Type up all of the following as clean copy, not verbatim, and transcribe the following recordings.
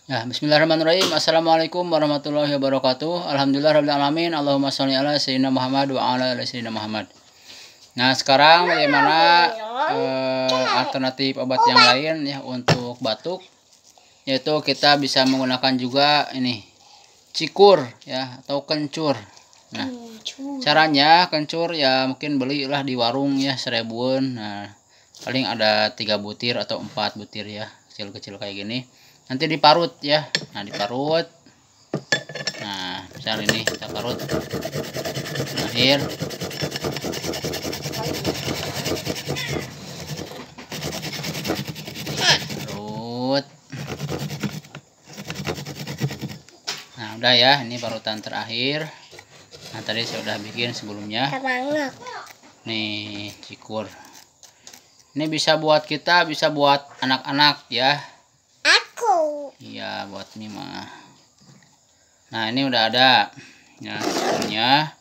Ya, bismillahirrahmanirrahim. Assalamualaikum warahmatullahi wabarakatuh. Alhamdulillah rabbil alamin. Allahumma sholli ala sayyidina Muhammad wa ala ali sayyidina Muhammad. Nah, sekarang bagaimana alternatif obat yang lain ya untuk batuk? Yaitu kita bisa menggunakan juga ini cikur ya atau kencur. Nah, caranya kencur ya mungkin belilah di warung ya 1000-an. Nah, paling ada 3 butir atau 4 butir ya, kecil-kecil kayak gini. Nanti diparut ya. Nah, diparut. Nah, misal ini kita parut. Akhir. Parut. Nah, udah ya, ini parutan terakhir. Nah, tadi saya udah bikin sebelumnya. Nih, cikur. Ini bisa buat kita, bisa buat anak-anak ya. Iya, buat Mima. Nah, ini udah ada ya cikurnya.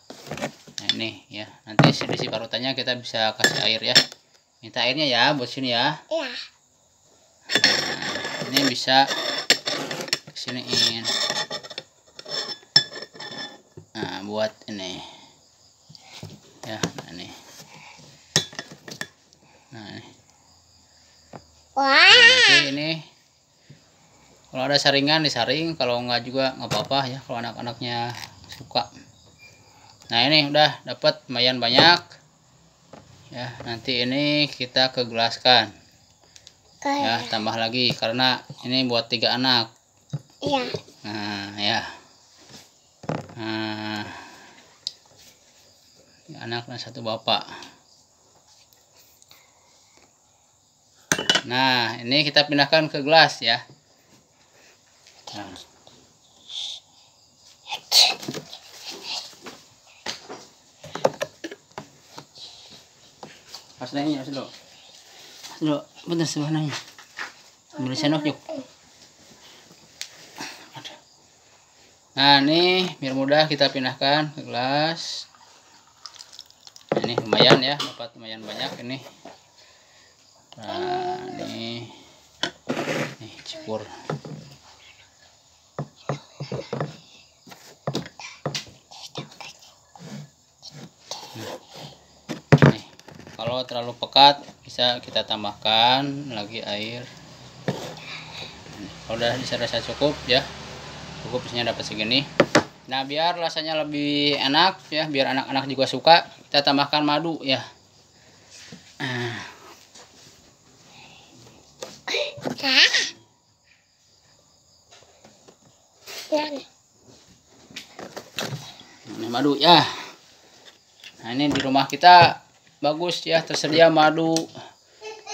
Nah, ini ya. Nanti di parutannya kita bisa kasih air ya. Minta airnya ya, buat sini ya. Iya. Nah, ini bisa kesiniin. Nah, buat ini. Ya, nah ini. Nah, ini. Wah. Nah, nanti ini kalau ada saringan disaring, kalau enggak juga nggak apa-apa ya kalau anak-anaknya suka. Nah, ini udah dapat lumayan banyak ya. Nanti ini kita kegelaskan ya, tambah lagi karena ini buat 3 anak. Iya. Nah ya, nah, anak dan 1 bapak. Nah, ini kita pindahkan ke gelas ya. Nah. Pas nanya dulu. Dulu, bener sebenarnya. Ambil sendok yuk. Nah, ini biar mudah kita pindahkan ke gelas. Nah, ini lumayan ya, dapat lumayan banyak ini. Nah, ini cikur. Kalau terlalu pekat bisa kita tambahkan lagi air. Kalau udah dirasa cukup ya, cukup isinya dapat segini. Nah, biar rasanya lebih enak ya, biar anak-anak juga suka, kita tambahkan madu ya. Ini madu ya. Nah, ini di rumah kita bagus ya, tersedia madu,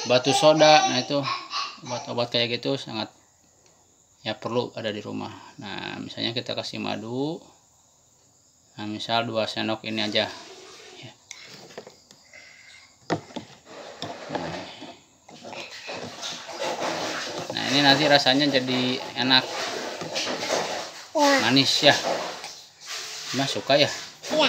batu soda. Nah, itu obat-obat kayak gitu sangat ya perlu ada di rumah. Nah, misalnya kita kasih madu. Nah, misal 2 sendok ini aja ya. Nah, ini nanti rasanya jadi enak, manis ya. Mas suka ya? Iya.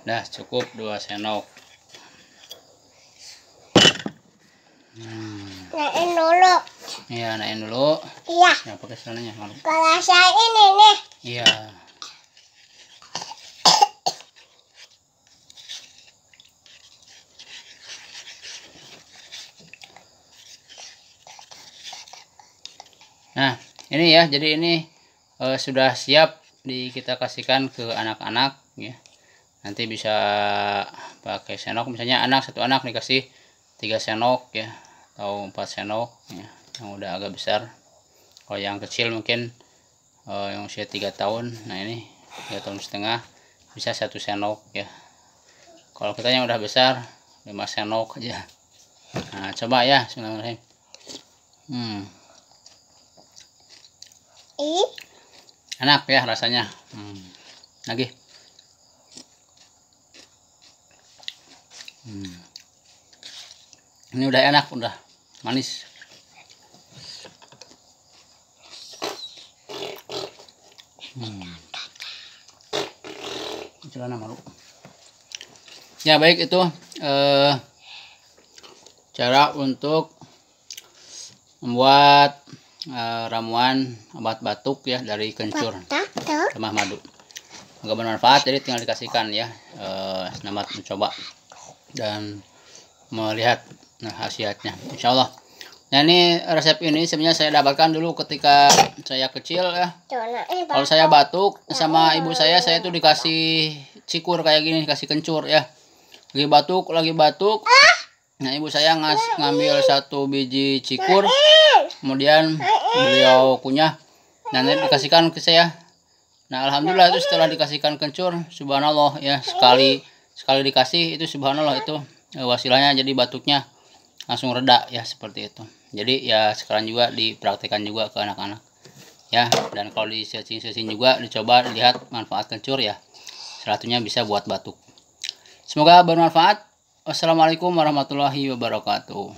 Nah, cukup 2 sendok. Naik dulu. Iya, naik dulu. Iya. Ya, pakai celananya malu. Kalau saya ini nih. Iya. Nah, ini ya, jadi ini sudah siap kita kasihkan ke anak-anak ya. Nanti bisa pakai sendok, misalnya 1 anak dikasih 3 sendok ya, atau 4 sendok ya, yang udah agak besar. Kalau yang kecil mungkin yang usia 3 tahun, nah ini 3,5 tahun bisa 1 sendok ya. Kalau kita yang udah besar 5 sendok aja. Nah, coba ya, bismillahirrahmanirrahim. Enak ya rasanya. Lagi. Ini udah enak, udah manis. Celana malu. Ya, baik, itu cara untuk membuat ramuan obat batuk ya dari kencur lemah madu. Semoga bermanfaat, jadi tinggal dikasihkan ya. Selamat mencoba dan melihat khasiatnya, insya Allah. Nah, ini resep ini sebenarnya saya dapatkan dulu ketika saya kecil ya. Kalau saya batuk sama ibu saya tuh dikasih cikur kayak gini, dikasih kencur ya. Lagi batuk. Nah, ibu saya ngambil 1 biji cikur, kemudian beliau kunyah, dan dikasihkan ke saya. Nah, alhamdulillah itu setelah dikasihkan kencur, subhanallah ya, sekali dikasih itu subhanallah, itu wasilahnya jadi batuknya langsung reda ya, seperti itu. Jadi ya sekarang juga dipraktekkan juga ke anak-anak ya, dan kalau di searching juga dicoba lihat manfaat kencur ya, salah satunya bisa buat batuk. Semoga bermanfaat. Wassalamualaikum warahmatullahi wabarakatuh.